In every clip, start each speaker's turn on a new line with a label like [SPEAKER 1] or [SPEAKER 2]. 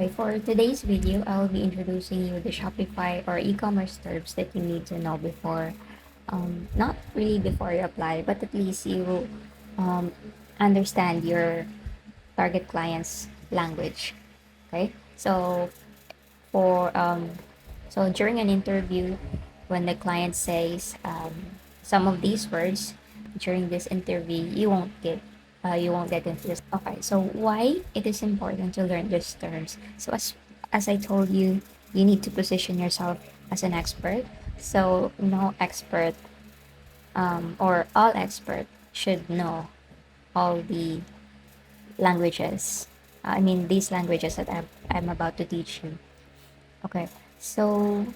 [SPEAKER 1] Okay, for today's video, I'll be introducing you the Shopify or e-commerce terms that you need to know before, not really before you apply, but at least you um, understand your target client's language. Okay, for so during an interview, when the client says some of these words during this interview, you won't get confused. Okay, so why it is important to learn these terms? So as I told you, you need to position yourself as an expert. So no expert or all expert should know all the languages. I mean these languages that I'm about to teach you. Okay, so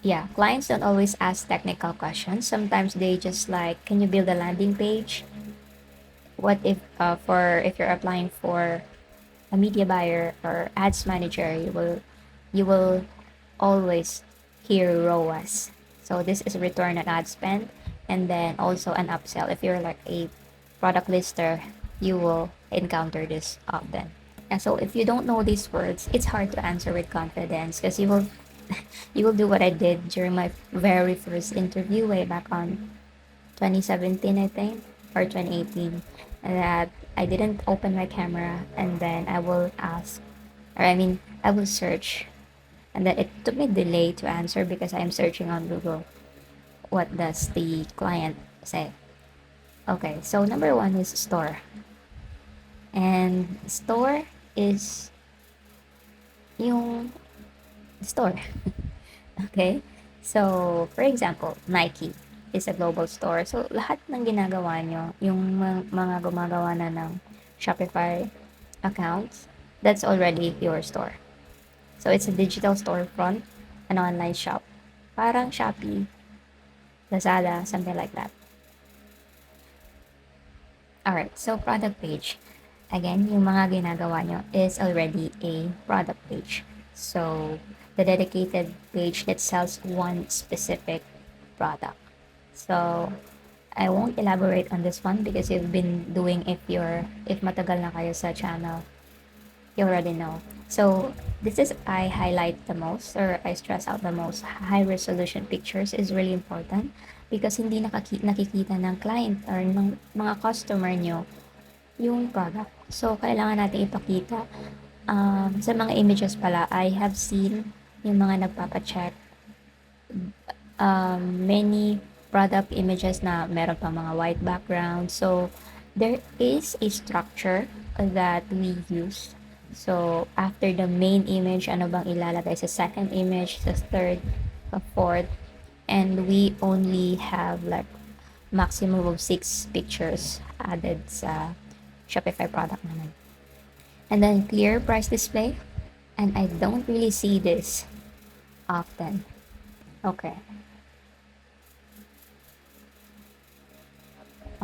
[SPEAKER 1] yeah, clients don't always ask technical questions. Sometimes they just like, can you build a landing page? What if for if you're applying for a media buyer or ads manager, you will always hear ROAS. So this is return on ad spend, and then also an upsell. If you're like a product lister, you will encounter this often. And so if you don't know these words, it's hard to answer with confidence because you will do what I did during my very first interview way back on 2017, I think, or 2018, that I didn't open my camera and then I will ask, or I mean, I will search, and then it took me delay to answer because I'm searching on Google. What does the client say? Okay, so number one is store, and store is yung store. Okay? So, for example, Nike is a global store. So, lahat ng ginagawa nyo, yung mga gumagawa na ng Shopify accounts, that's already your store. So, it's a digital storefront, an online shop. Parang Shopee, Lazada, something like that. Alright, so product page. Again, yung mga ginagawa nyo is already a product page. So, the dedicated page that sells one specific product. So, I won't elaborate on this one because you've been doing if matagal na kayo sa channel, you already know. So, this is I highlight the most or I stress out the most. High resolution pictures is really important because hindi nakikita ng client or ng mga customer nyo yung product. So, kailangan natin ipakita. Sa mga images pala, I have seen yung mga nagpapacheck many product images na meron pa mga white background. So, there is a structure that we use. So, after the main image, ano bang ilalagay sa second image, sa third, sa fourth, and we only have like maximum of 6 pictures added sa Shopify product naman. And then clear price display, and I don't really see this often. Okay.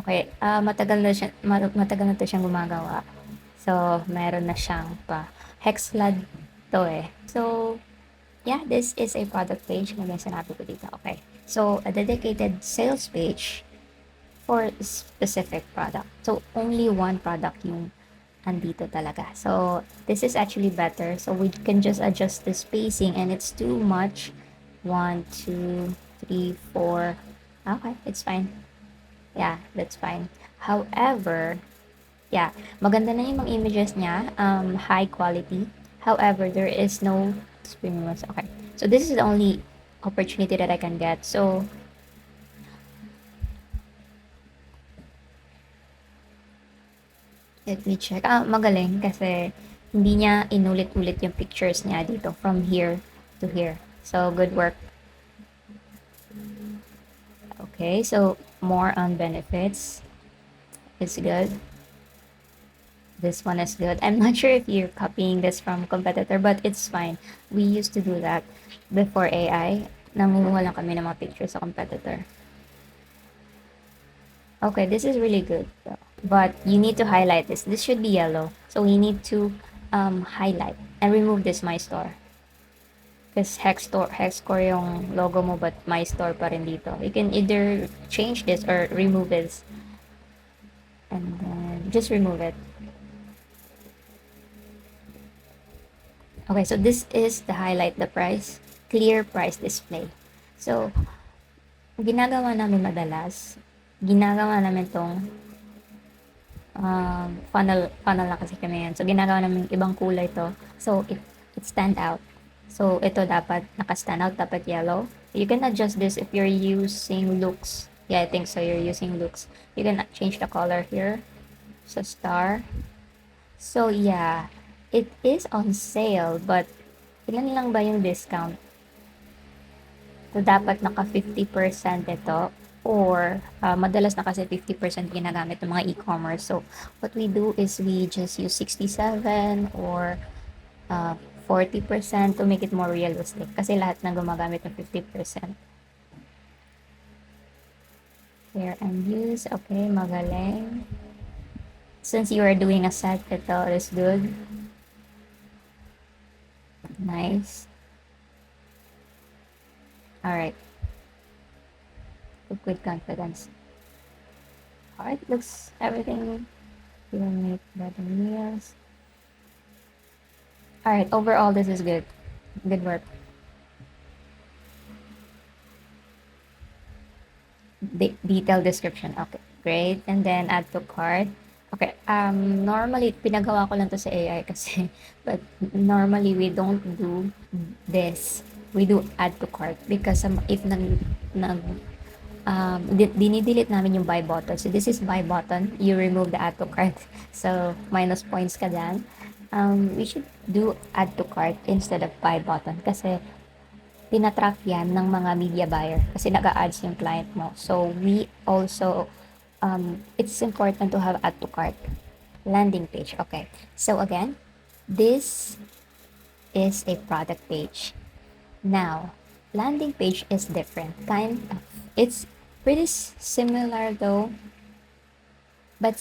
[SPEAKER 1] Okay, matagal na 'to siyang gumagawa. So, meron na siyang Hexlad 'to, eh. So, yeah, this is a product page na may sinabi ko dito, okay. So, a dedicated sales page for specific product. So, only one product yung andito talaga. So, this is actually better. So, we can just adjust the spacing and it's too much. 1, 2, 3, 4. Okay, it's fine. Yeah, that's fine. However, yeah, maganda na yung mga images niya, high quality. However, there is no screen remotes. Okay, so this is the only opportunity that I can get. So, let me check. Magaling kasi hindi niya inulit-ulit yung pictures niya dito from here to here. So, good work. Okay, so more on benefits. It's good. This one is good. I'm not sure if you're copying this from competitor, but it's fine. We used to do that before AI. Nangunguha lang kami ng mga pictures sa competitor. Okay, this is really good. But you need to highlight this. This should be yellow. So we need to highlight and remove this My Store. Because hex core yung logo mo, but My Store pa rin dito. You can either change this or remove this. And then just remove it. Okay, so this is the highlight the price, clear price display. So, ginagawa namin madalas, ginagawa namin tong funnel na kasi kami yan. So, ginagawa namin ibang kulay to. So, it stand out. So, ito dapat naka-stand out, dapat yellow. You can adjust this if you're using Lux. Yeah, I think so. You're using Lux. You can change the color here. So, star. So, yeah. It is on sale, but ilan lang ba yung discount? So, dapat naka 50% ito or madalas na kasi 50% ginagamit ng mga e-commerce. So, what we do is we just use 67 or 40% to make it more realistic. Kasi lahat na gumagamit ng 50%. Fair and use. Okay, magaling. Since you are doing a set, ito is good. Nice. Alright. With confidence. Alright, looks everything. You will make better meals. Alright, overall this is good. Good work. Detailed description. Okay, great. And then add to cart. Okay, normally, pinagawa ko lang to sa AI kasi, but normally, we don't do this. We do add to cart because if dinidelete namin yung buy button. So, this is buy button. You remove the add to cart. So, minus points ka dyan. We should do add to cart instead of buy button kasi tinatrack yan ng mga media buyer kasi nag-a-ads yung client mo. So, we also, it's important to have add to cart. Landing page. Okay. So, again, this is a product page. Now, landing page is different. It's pretty similar though, but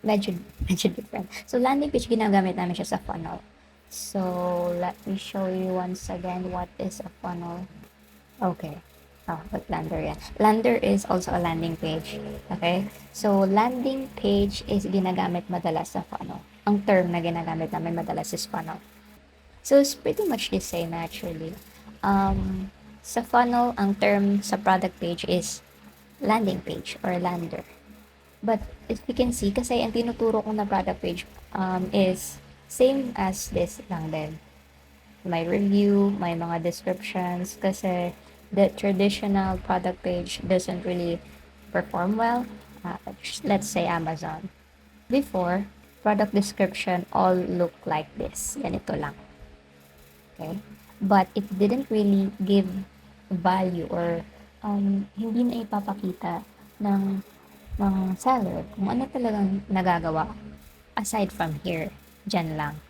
[SPEAKER 1] medyo different. So, landing page, ginagamit namin siya sa funnel. So, let me show you once again what is a funnel. Okay. Oh, but Lander yan. Lander is also a landing page. Okay? So, landing page is ginagamit madalas sa funnel. Ang term na ginagamit namin madalas is funnel. So, it's pretty much the same actually. Sa funnel, ang term sa product page is landing page or lander. But if you can see, kasi ang tinuturo ko na product page is same as this lang din. May review, may mga descriptions, kasi the traditional product page doesn't really perform well. Let's say Amazon. Before, product description all look like this. Ganito lang. Okay? But it didn't really give value or hindi na ipapakita ng seller kung ano talagang nagagawa aside from here. Dyan lang.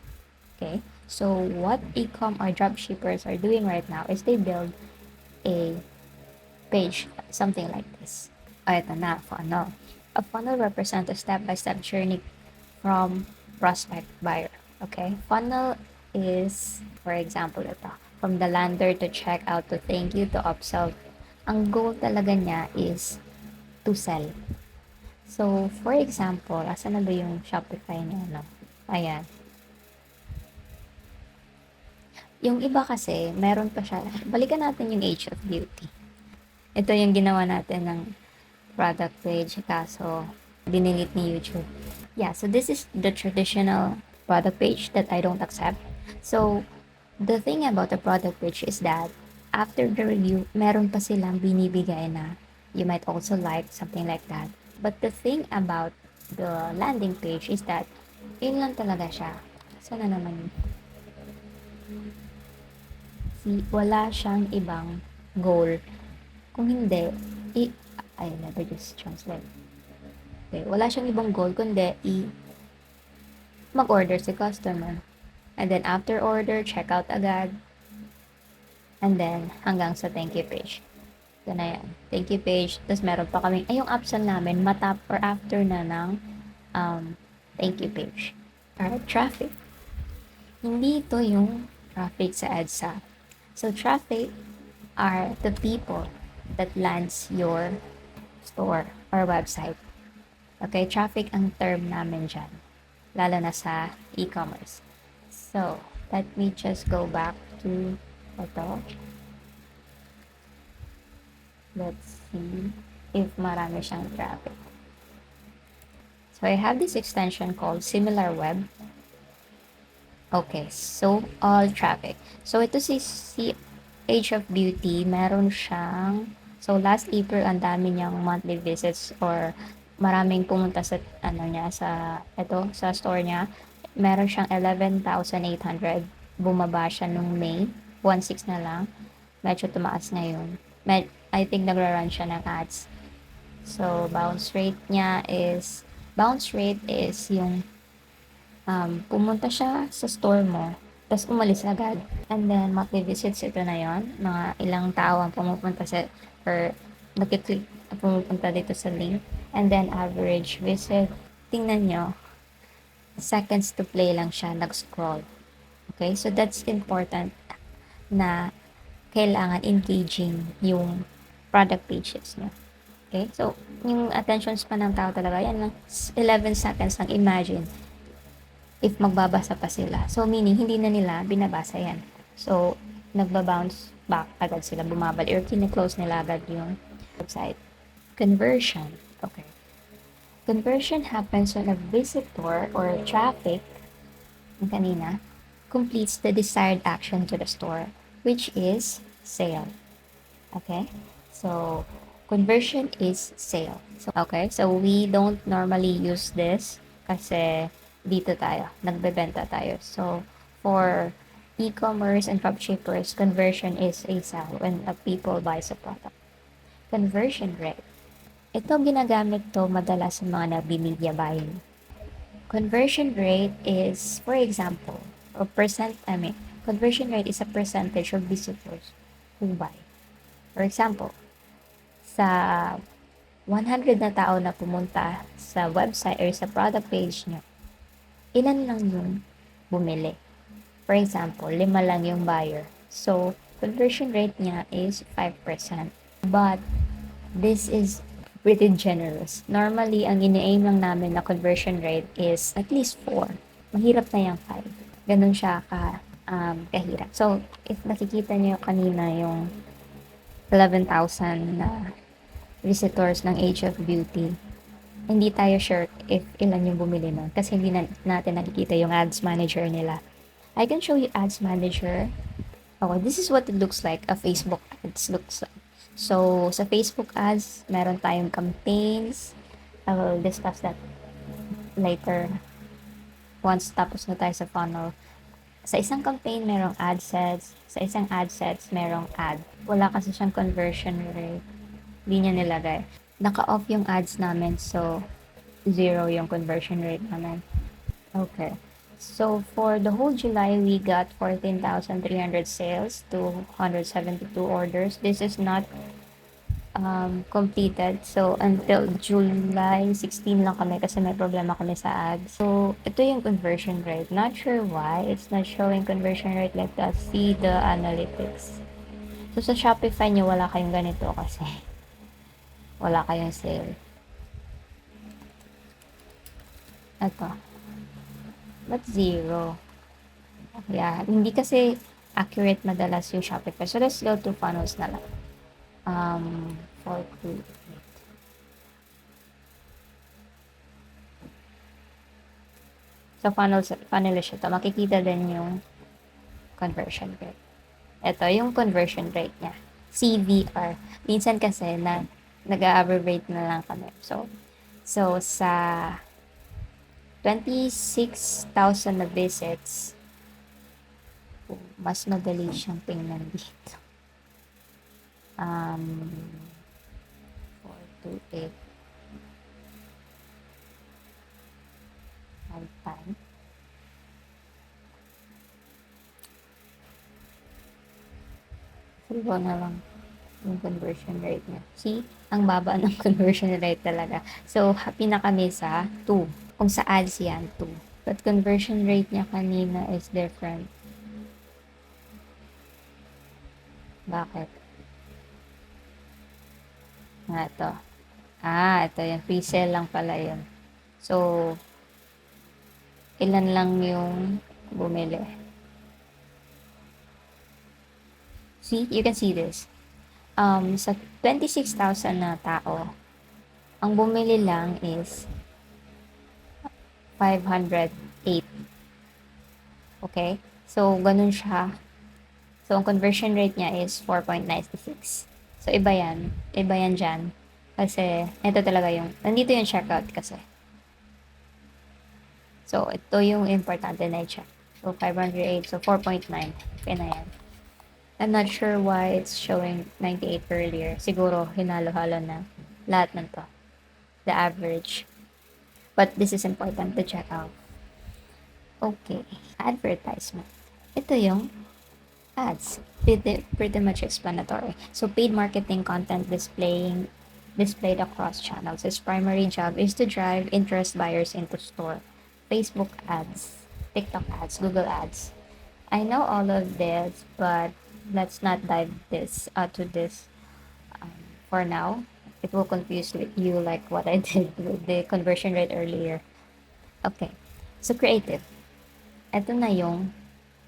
[SPEAKER 1] Okay? So, what e-com or dropshippers are doing right now is they build a page, something like this. Ito na, funnel. A funnel represents a step-by-step journey from prospect buyer. Okay? Funnel is, for example, ito. From the lander to checkout to thank you to upsell. Ang goal talaga niya is to sell. So, for example, asan na ba yung Shopify niya, no? Ayan. Yung iba kasi, meron pa siya. Balikan natin yung Age of Beauty. Ito yung ginawa natin ng product page, kaso dinilit ni YouTube. Yeah, so this is the traditional product page that I don't accept. So, the thing about the product page is that after the review, meron pa silang binibigay na you might also like, something like that. But the thing about the landing page is that yun lang talaga siya. Sana naman yun? Wala siyang ibang goal. Kung hindi, I never just translate. Okay, wala siyang ibang goal kundi mag-order si customer. And then after order, check out agad. And then hanggang sa thank you page. Ito na yan. Thank you page. Tapos meron pa kaming, yung option namin, matap or after na ng thank you page. Alright, traffic. Hindi ito yung traffic sa EDSA. So, traffic are the people that lands your store or website. Okay, traffic ang term namin dyan. Lalo na sa e-commerce. So, Let me just go back to ito. Let's see if marami siyang traffic. So I have this extension called SimilarWeb. Okay, so all traffic. So ito si Age of Beauty, meron siyang, so last April ang dami niyang monthly visits or maraming pumunta sa ano niya sa store niya. Meron siyang 11,800. Bumaba siya nung May, 1.6 na lang. Medyo tumaas ngayon. I think nagra-run siya ng ads. So bounce rate is yung pumunta siya sa store mo, tapos umalis agad. And then, monthly visits, ito na yon. Mga ilang tao ang pumupunta or nakiklik, pumupunta dito sa link. And then, average visit, tingnan nyo, seconds to play lang siya, nag-scroll. Okay, so that's important na kailangan engaging yung product pages nyo. Okay, so yung attention span ng tao talaga, yan lang, 11 seconds lang, imagine if magbabasa pa sila. So, meaning, hindi na nila binabasa yan. So, nagba-bounce back agad sila, bumabalik, or kine-close nila agad yung website. Conversion. Okay. Conversion happens when a visitor or traffic, yung kanina, completes the desired action to the store, which is sale. Okay? So, conversion is sale. So, okay, so we don't normally use this kasi dito tayo, nagbebenta tayo. So, for e-commerce and dropshippers, conversion is a sale when a people buys a product. Conversion rate. Ito ginagamit to madalas sa mga nagbi-media buying. Conversion rate is, for example, conversion rate is a percentage of visitors who buy. For example, sa 100 na tao na pumunta sa website or sa product page nyo, ilan lang yung bumili. For example, 5 lang yung buyer. So, conversion rate niya is 5%. But, this is pretty generous. Normally, ang ini-aim lang namin na conversion rate is at least 4. Mahirap na yung 5. Ganun siya kahirap. So, if nakikita niyo kanina yung 11,000 na visitors ng Age of Beauty, hindi tayo sure if ilan yung bumili nun kasi hindi natin nakikita yung ads manager nila. I can show you ads manager. Okay, this is what it looks like, a Facebook ads looks like. So, sa Facebook ads, meron tayong campaigns. I will discuss that later once tapos na tayo sa funnel. Sa isang campaign, merong ad sets. Sa isang ad sets, merong ad. Wala kasi siyang conversion rate. Hindi niya nilagay. Naka-off yung ads namin, so 0 yung conversion rate namin. Okay. So, for the whole July, we got 14,300 sales, 272 orders. This is not completed. So, until July 16 lang kami kasi may problema kami sa ads. So, ito yung conversion rate. Not sure why it's not showing conversion rate like that. See the analytics. So, sa Shopify nyo, wala kayong ganito kasi wala kayong sale. Ito. But 0. Yeah, hindi kasi accurate madalas yung Shopify. So, let's go to funnels na lang. 4 to 8. So, funnel siya to. Makikita din yung conversion rate. Ito, yung conversion rate niya. CVR. Minsan kasi, nag-average na lang kami. So, sa 26,000 na visits, mas madali siyang tingnan dito. 4 to 8. 5 times. Silbo na lang yung conversion rate niya. See? Ang baba ng conversion rate talaga. So, happy na kami sa 2. Kung sa ads yan, 2. But conversion rate niya kanina is different. Bakit? Ito. Ito yung pre-sale lang pala yun. So, ilan lang yung bumili. See, you can see this. Sa 26,000 na tao, ang bumili lang is 508. Okay? So, ganun siya. So, ang conversion rate niya is 4.96. So, iba yan. Iba yan dyan. Kasi, ito talaga yung, nandito yung checkout kasi. So, ito yung importante na i-check. So, 508. So, 4.9. Okay na yan. I'm not sure why it's showing 98 earlier. Siguro, hinalo-halo na lahat ng to. The average. But this is important to check out. Okay. Advertisement. Ito yung ads. Pretty much explanatory. So, paid marketing content displayed across channels. Its primary job is to drive interest buyers into store. Facebook ads, TikTok ads, Google ads. I know all of this, but let's not dive to this for now. It will confuse you like what I did with the conversion rate earlier. Okay. So, creative. Ito na yung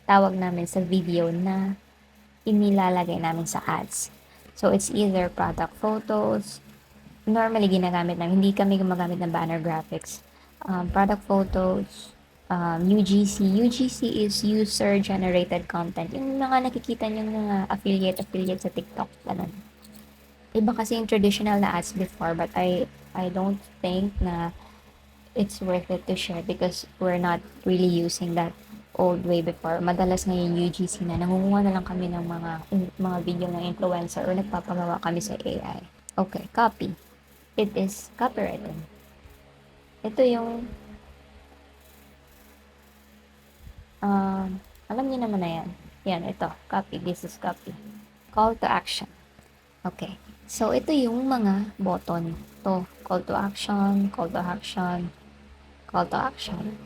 [SPEAKER 1] tawag namin sa video na inilalagay namin sa ads. So, it's either product photos. Normally, ginagamit namin. Hindi kami gumagamit ng banner graphics. Product photos, UGC. UGC is user-generated content. Yung mga nakikita nyo mga affiliate sa TikTok. Ganun. Iba kasi yung traditional na ads before, but I don't think na it's worth it to share because we're not really using that old way before. Madalas ngayon UGC na, nangunguha na lang kami ng mga video ng influencer or nagpapagawa kami sa AI. Okay, copy. It is copywriting. Ito yung alam niyo naman na yan. Yan, ito. Copy. This is copy. Call to action. Okay. So, ito yung mga button. To call to action, call to action, call to action.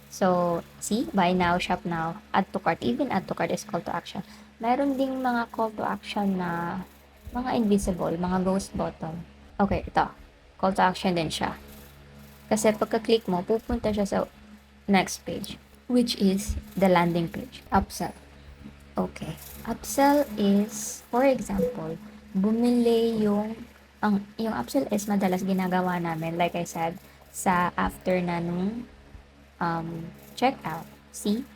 [SPEAKER 1] So, see? Buy now, shop now, add to cart. Even add to cart is call to action. Meron ding mga call to action na mga invisible, mga ghost button. Okay, ito. Call to action din siya. Kasi pagka-click mo, pupunta siya sa next page, which is the landing page. Upsell. Okay. Upsell is, for example, bumili yung upsell is madalas ginagawa namin, like I said, sa after na nung checkout. See?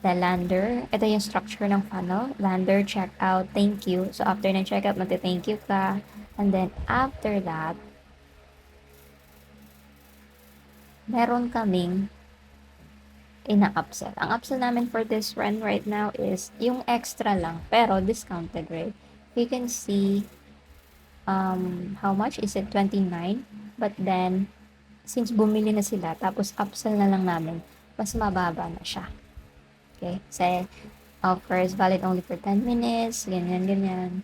[SPEAKER 1] The lander, ito yung structure ng funnel. Lander, checkout, thank you. So, after ng checkout, magte-thank you ka. And then, after that, meron kaming ina-upsell. Ang upsell namin for this run right now is yung extra lang, pero discounted rate. You can see how much is it? 29. But then, since bumili na sila, tapos upsell na lang namin, mas mababa na siya. Okay? Say, offers valid only for 10 minutes, ganyan.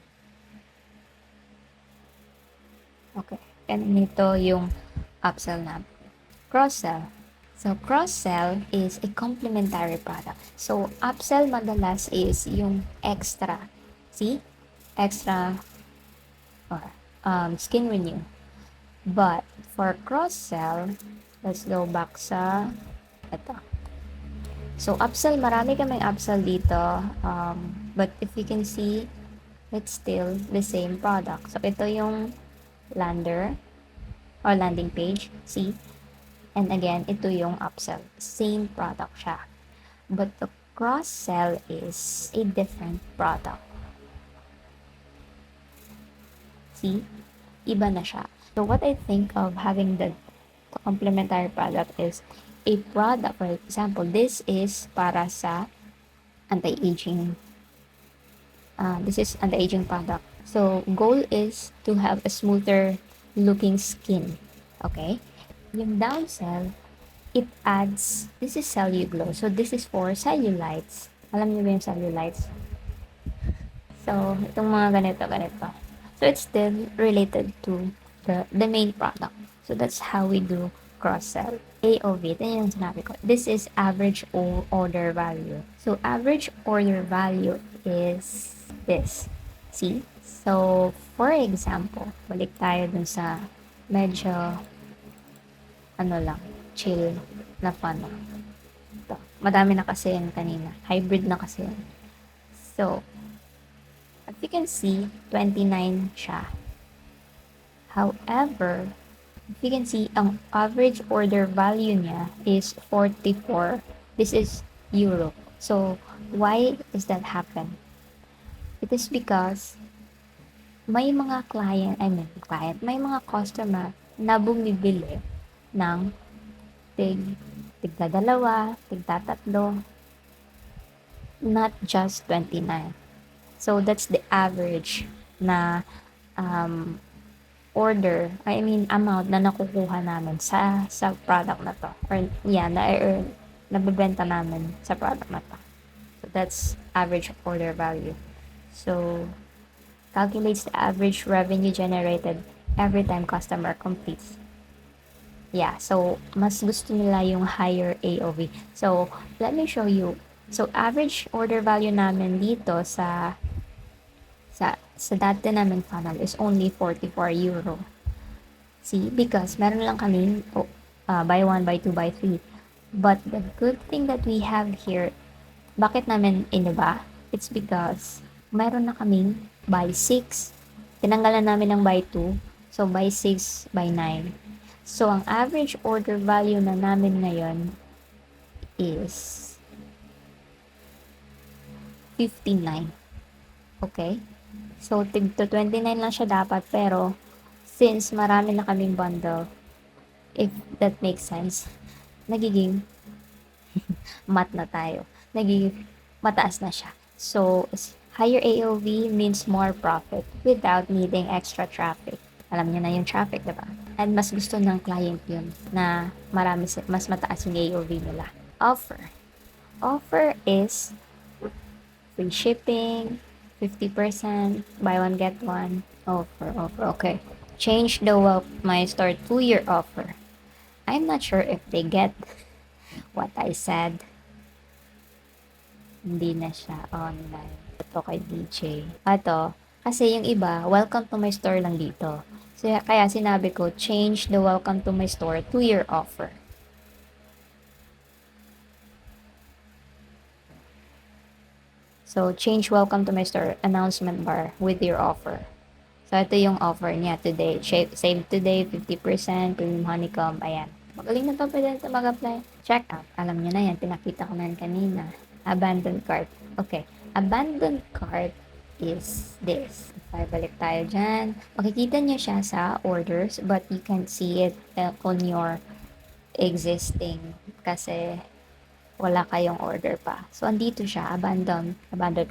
[SPEAKER 1] Okay. And ito yung upsell namin. Cross-sell. So, cross-sell is a complementary product. So, upsell madalas is yung extra. See? Extra or skin renew. But, for cross-sell, let's go back sa ito. So, upsell, marami kaming upsell dito. But if you can see, it's still the same product. So, ito yung lander or landing page. See? And again, ito yung upsell. Same product siya. But the cross-sell is a different product. See? Iba na siya. So, what I think of having the complementary product is a product, for example, this is para sa anti-aging. This is anti-aging product. So, goal is to have a smoother looking skin. Okay? Yung downsell, it adds, this is Celluglow. So, this is for cellulites. Alam niyo ba yung cellulites? So, itong mga ganito. So, it's still related to the main product. So, that's how we do cross-sell. AOV, ito yung sinabi ko. This is average order value. So, average order value is this. See? So, for example, balik tayo dun sa medyo chill na funnel. Ito. Madami na kasi yan kanina. Hybrid na kasi yan. So, As you can see, 29 siya. However, if you can see, ang average order value niya is 44. This is euro. So, why is that happen? It is because may mga may mga customer na bumibili ng tigda dalawa, tigda tatlo, not just 29. So, that's the average na um, amount na nakukuha namin sa product na to. Or, yeah, na-earn, nabebenta namin sa product na to. So, that's average order value. So, calculates the average revenue generated every time customer completes. Yeah, so mas gusto nila yung higher AOV. So, let me show you. So, average order value namin dito sa dati namin funnel is only 44 euro. See, because meron lang kami buy 1, buy 2, buy 3. But the good thing that we have here, bakit namin inuba? It's because meron na kaming buy 6. Tinanggalan namin ng buy 2. So, buy 6, buy 9. So, ang average order value na namin ngayon is 59. Okay? So, tig to 29 lang siya dapat, pero since marami na kaming bundle, if that makes sense, nagiging mat na tayo. Nagiging mataas na siya. So, higher AOV means more profit without needing extra traffic. Alam niyo na yung traffic, diba? And mas gusto ng client yun na mas mataas yung AOV nila. Offer. Offer is free shipping, 50%, buy one, get one. Offer, okay. Change the Welp My Store 2-year offer. I'm not sure if they get what I said. Hindi na siya online. Ito kay DJ. Ito, kasi yung iba, welcome to my store lang dito. So, kaya sinabi ko, change the welcome to my store 2-year offer. So, change welcome to my store announcement bar with your offer. So, ito yung offer niya today. Save today, 50%, premium honeycomb, ayan. Magaling na to, pwede na mag-apply. Check out. Alam niyo na yan, pinakita ko na yan kanina. Abandoned cart. Okay. Abandoned cart is this. Balik tayo dyan. Makikita niyo siya sa orders, but you can't see it on your existing kasi wala kayong order pa. So, andito siya, abandoned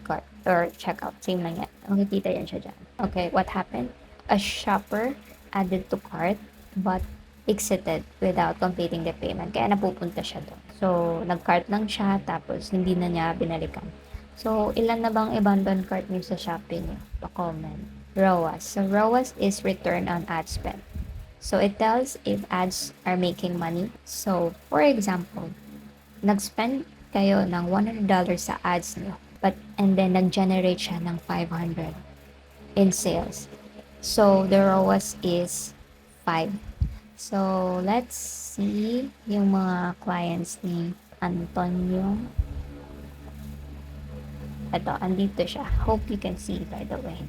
[SPEAKER 1] cart or checkout. Same lang yan. Makikita yan siya dyan. Okay, what happened? A shopper added to cart but exited without completing the payment. Kaya napupunta siya doon. So, nag-cart lang siya tapos hindi na niya binalikan. So, ilan na bang abandoned cart niyo sa Shopee niyo? Pa-comment. ROAS. So, ROAS is return on ad spend. So, it tells if ads are making money. So, for example, nag-spend kayo ng $100 sa ads niyo, and then nag-generate siya ng 500 in sales. So, the ROAS is 5. So, let's see yung mga clients ni Antonio. Ito, andito siya. Hope you can see, by the way.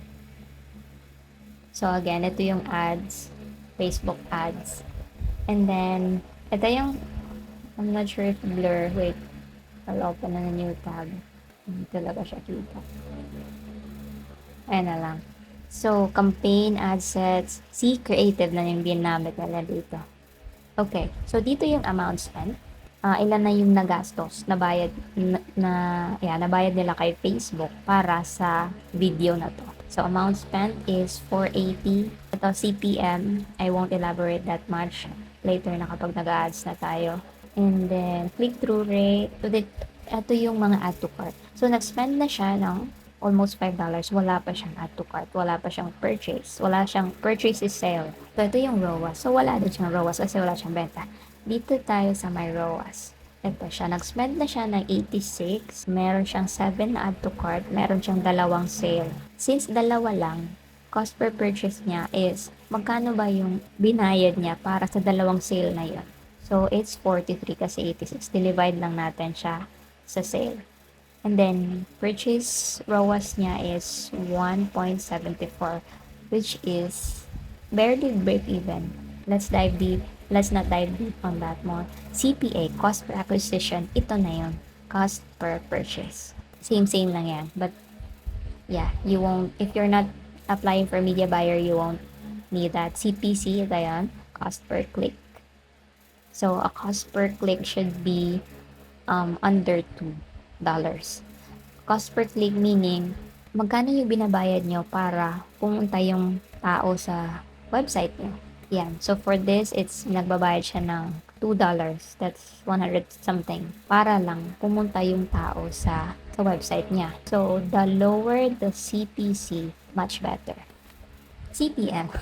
[SPEAKER 1] So, again, ito yung ads. Facebook ads. And then, ito yung, I'm not sure if blur. Wait. I'll open na new tab. Hindi talaga siya kita. Ayan na lang. So, campaign, ad sets. See, creative na yung ginamit nila dito. Okay. So, dito yung amount spent. Ilan na yung nagastos, nabayad nila kay Facebook para sa video na to. So, amount spent is 480. Ito, CPM, I won't elaborate that much later na kapag nag-ads na tayo. And then, click-through rate. So, ito yung mga add to cart. So, nag-spend na siya ng almost $5. Wala pa siyang add to cart. Wala pa siyang purchase. Wala siyang purchase is sale. So, ito yung ROAS. So, wala din siyang ROAS kasi wala siyang benta. Dito tayo sa my ROAS. Ito siya. Nag-spend na siya ng 86. Meron siyang 7 na add to cart. Meron siyang 2 sale. Since 2 lang, cost per purchase niya is magkano ba yung binayad niya para sa 2 sale na yun. So, it's 43 kasi 86. Divide lang natin siya sa sale. And then, purchase ROAS niya is 1.74, which is barely break even. Let's not dive deep on that more. CPA, cost per acquisition, ito na yun. Cost per purchase. Same lang yan. But, yeah, you won't, if you're not applying for media buyer, you won't need that. CPC, ito yan. Cost per click. So, a cost per click should be under $2. Cost per click meaning, magkano yung binabayad nyo para pumunta yung tao sa website nyo. Yan. So, for this, it's nagbabayad siya ng $2. That's 100 something. Para lang pumunta yung tao sa website niya. So, the lower the CPC, much better. CPM.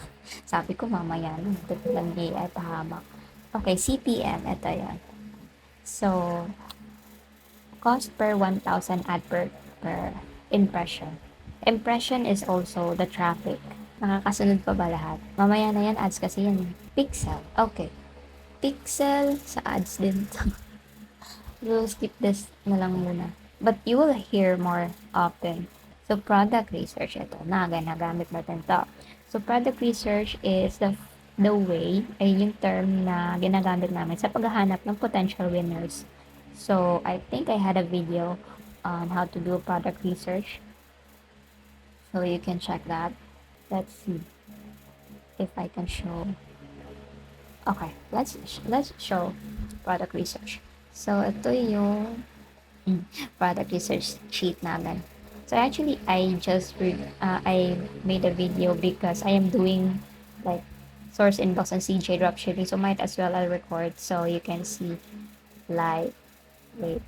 [SPEAKER 1] Sabi ko mamaya na. Ito lang AI pahamak. Okay, CPM. Ito yan. So, cost per 1,000 ad per impression. Impression is also the traffic. Nakakasunod pa ba lahat? Mamaya na yan, ads kasi yan. Pixel. Okay. Pixel sa ads din. We'll skip this na lang muna. But you will hear more often. So, product research. Ito, nagamit natin to. So, product research is the way, ay yung term na ginagamit namin sa paghahanap ng potential winners. So, I think I had a video on how to do product research. So, you can check that. Let's see if I can show. Okay, let's show product research. So, ito yung product research sheet namin. So, actually, I made a video because I am doing like source inbox and CJ dropshipping. So, might as well I'll record so you can see live. Wait.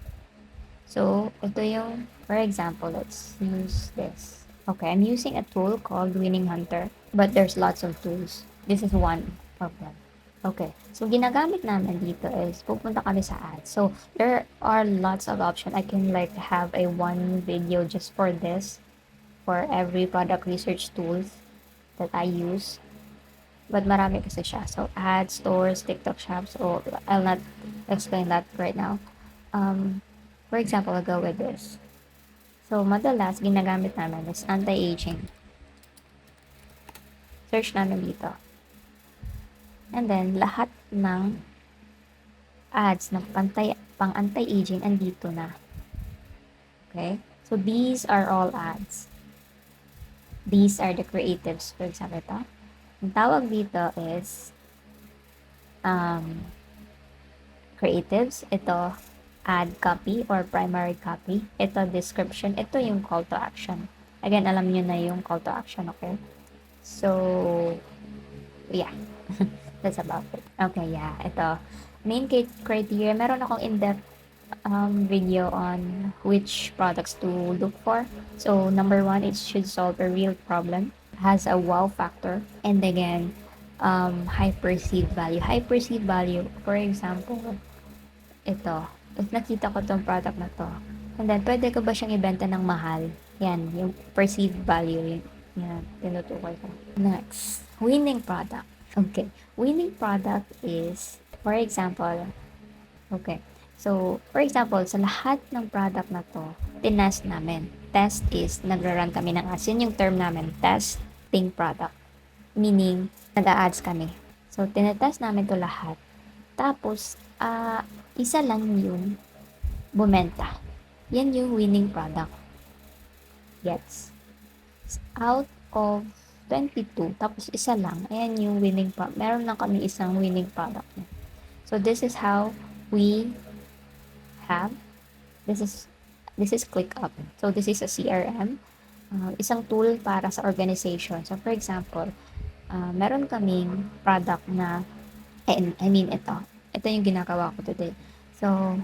[SPEAKER 1] So, ito yung, for example, let's use this. Okay, I'm using a tool called Winning Hunter, but there's lots of tools. This is one of them. Okay, so ginagamit namin dito is pupunta kami sa ads. So, there are lots of options. I can like have a one video just for this, for every product research tools that I use. But marami kasi siya. So, ads, stores, TikTok shops. So, I'll not explain that right now. For example, I'll go with this. So, madalas, ginagamit namin is anti-aging. Search namin dito. And then, lahat ng ads ng pang anti-aging andito na. Okay? So, these are all ads. These are the creatives. For example, ito. Ang tawag dito is creatives. Ito, ad copy or primary copy. Ito, description. Ito yung call to action. Again, alam nyo na yung call to action, okay? So, yeah. That's about it. Okay, yeah. Ito, main criteria. Meron akong in-depth video on which products to look for. So, number one, it should solve a real problem. Has a wow factor. And again, high perceived value. High perceived value, for example, ito. If nakita ko tong product na to, and then, pwede ko ba siyang ibenta ng mahal? Yan, yung perceived value. Yan, tinutukoy ko. Next, winning product. Okay, winning product is, for example, okay, so, for example, sa lahat ng product na to, tinest namin. Test is, nagra-run kami ng ads. Yun yung term namin, testing product. Meaning, nag-a-ads kami. So, tinetest namin to lahat. Tapos, isa lang yung bumenta. Yan yung winning product. Yes. Out of 22, tapos isa lang, ayan yung winning product. Meron lang kami isang winning product. So, this is how we have, this is ClickUp. So, this is a CRM. Isang tool para sa organization. So, for example, meron kaming product na, ito yung ginagawa ko today. So,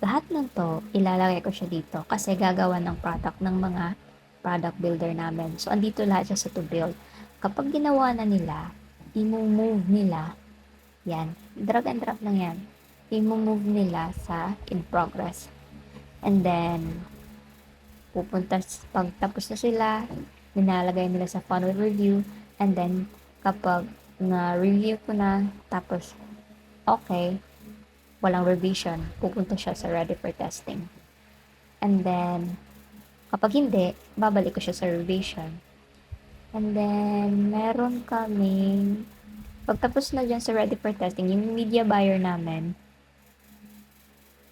[SPEAKER 1] lahat ng to, ilalagay ko siya dito kasi gagawa ng product ng mga product builder namin. So, andito lahat siya sa to build. Kapag ginawa na nila, i-move nila, yan, drag and drop lang yan, i-move nila sa in progress. And then, pag tapos na sila, nilalagay nila sa funnel review, and then, kapag na-review ko na, tapos, okay, walang revision, pupunta siya sa ready for testing. And then, kapag hindi, babalik ko siya sa revision. And then, meron kaming, pagtapos na dyan sa ready for testing, yung media buyer namin,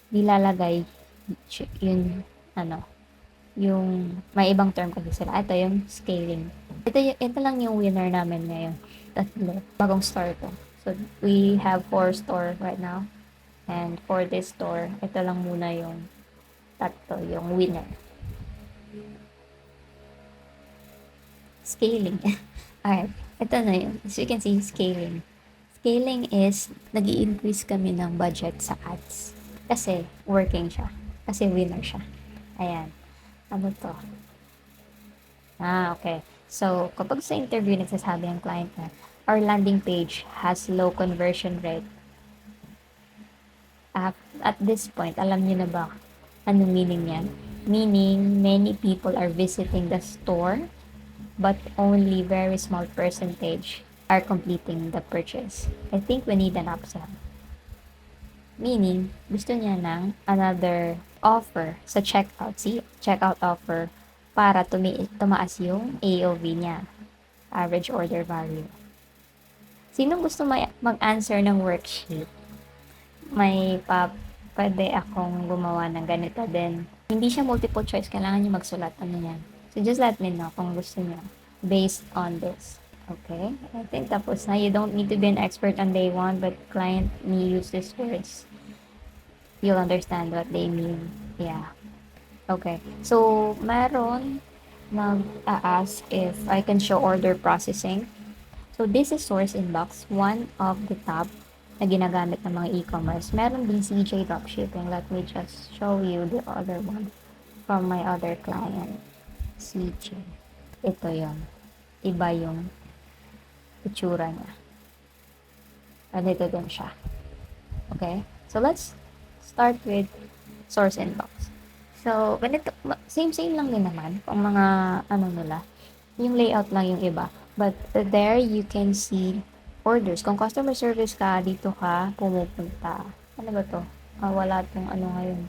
[SPEAKER 1] nilalagay yung, ano, yung, may ibang term kasi sila. Ito yung scaling. Ito lang yung winner namin ngayon. Tatlo. Bagong store to. So, we have 4 store right now. And for this store, ito lang muna yung tatlo, yung winner. Scaling. Alright. Ito na yun. As you can see, scaling. Scaling is, nag increase kami ng budget sa ads. Kasi, working siya. Kasi winner siya. Ayan. Ano to? Okay. So, kapag sa interview nagsasabi ang client na, our landing page has low conversion rate. At this point, alam niyo na ba anong meaning yan? Meaning, many people are visiting the store, but only very small percentage are completing the purchase. I think we need an upsell. Meaning, gusto niya ng another offer sa checkout. See, checkout offer para tumaas yung AOV niya, average order value. Sino gusto mag-answer ng worksheet? May pwede akong gumawa ng ganito din. Hindi siya multiple choice, kailangan niyo magsulat. Ano yan? So, just let me know kung gusto niyo based on this. Okay? I think tapos na. You don't need to be an expert on day one, but client may use these words. You'll understand what they mean. Yeah. Okay. So, meron nag-ask if I can show order processing. So, this is source inbox, one of the top na ginagamit ng mga e-commerce. Meron din CJ Dropshipping. Let me just show you the other one from my other client. CJ. Ito yon. Iba yung itsura niya. Ganito din siya. Okay? So, let's start with source inbox. So, ganito, same lang din naman, ang mga, nila, yung layout lang yung iba. But, there you can see orders. Kung customer service ka, dito ka pumupunta. Ano ba to? Wala tong ngayon.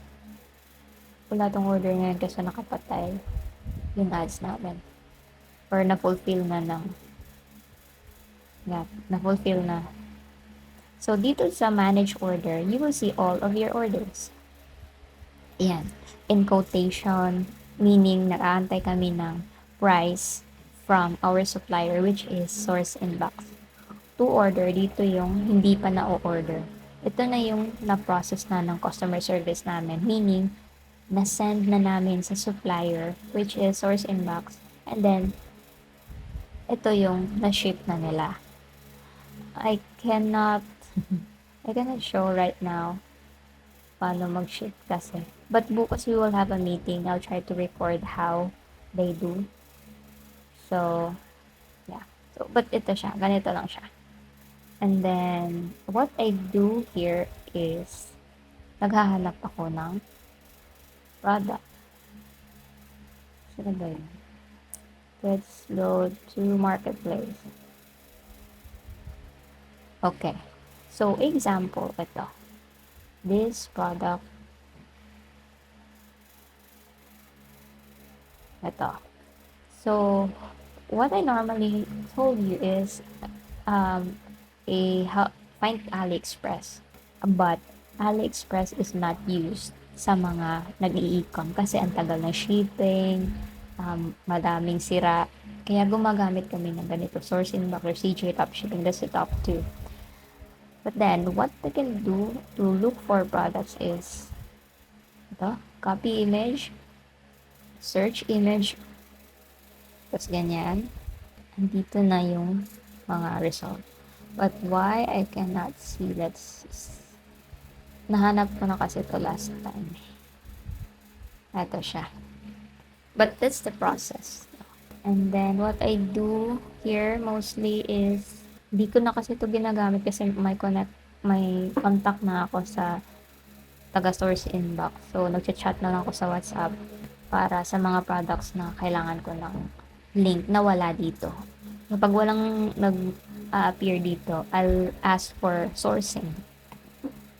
[SPEAKER 1] Wala tong order ngayon kasi nakapatay yung ads namin. Or na-fulfill na ng, na-fulfill na. So, dito sa manage order, you will see all of your orders. Ayan. In quotation, meaning nag-aantay kami ng price from our supplier, which is source inbox. To order, dito yung hindi pa na-order. Ito na yung na-process na ng customer service namin, meaning na-send na namin sa supplier, which is source inbox, and then ito yung na-ship na nila. I cannot show right now paano mag-ship kasi. But bukas we will have a meeting. I'll try to record how they do. So, yeah. So, but ito siya. Ganito lang siya. And then, what I do here is, naghahanap ako ng product. Sino ba yun? Let's go to marketplace. Okay. So, example, ito. This product. Ito. So, what I normally told you is, find AliExpress. But, AliExpress is not used sa mga nag-i-e-com kasi ang tagal ng shipping, madaming sira. Kaya gumagamit kami ng ganito, source inbox or CJ Dropshipping. That's the top 2. But then, what they can do to look for products is, ito, copy image, search image, tapos ganyan. Andito na yung mga result. But why I cannot see, nahanap ko na kasi ito last time. Ito siya. But that's the process. And then, what I do here mostly is, di ko na kasi ito ginagamit kasi may contact na ako sa taga-source inbox. So, nagchat-chat na lang ako sa WhatsApp para sa mga products na kailangan ko ng link na wala dito. Kapag walang nag-appear dito, I'll ask for sourcing.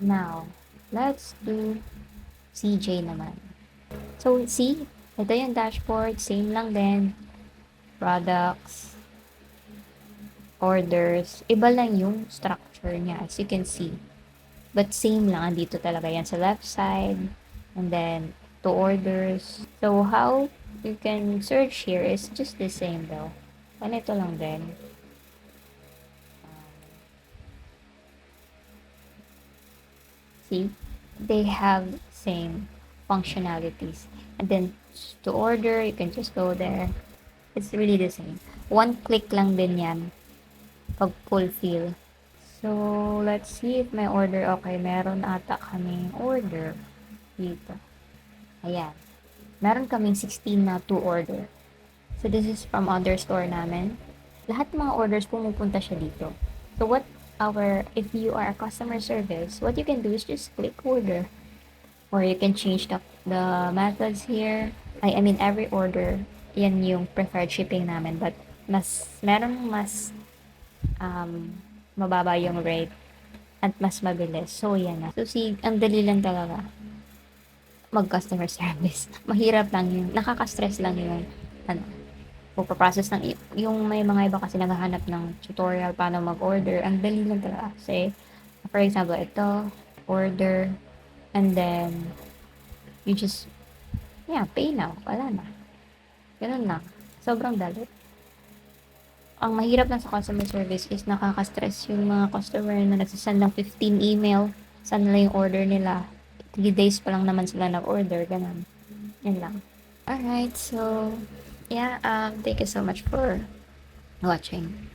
[SPEAKER 1] Now, let's do CJ naman. So, see, ito yung dashboard, same lang din. Products, orders, iba lang yung structure niya, as you can see. But same lang, andito talaga yan sa left side. And then, to orders. So, how you can search here is just the same though. Ganito lang din. See? They have same functionalities. And then, to order, you can just go there. It's really the same. One click lang din yan pag fulfill. So, let's see if may order. Okay, meron ata kaming order dito. Ayan. Meron kaming 16 na to order. So, this is from other store namin. Lahat ng mga orders pumupunta siya dito. So, if you are a customer service, what you can do is just click order. Or you can change the methods here. I mean, every order, yan yung preferred shipping namin. But, meron mas mababa yung rate at mas mabilis. So, yan na. So, ang dali lang talaga mag-customer service. Mahirap lang yun. Nakaka-stress lang yung, ano, process ng, yung may mga iba kasi naghahanap ng tutorial paano mag-order. Ang dali lang talaga. Kasi, for example, ito, order, and then, you just, yeah, pay now. Wala na. Ganun lang. Sobrang dali. Ang mahirap lang sa customer service is nakaka-stress yung mga customer na nagsasend ng 15 email. Saan nila yung order nila. 3 days pa lang naman sila nag-order. Ganun. Yan lang. Alright, so, yeah, thank you so much for watching.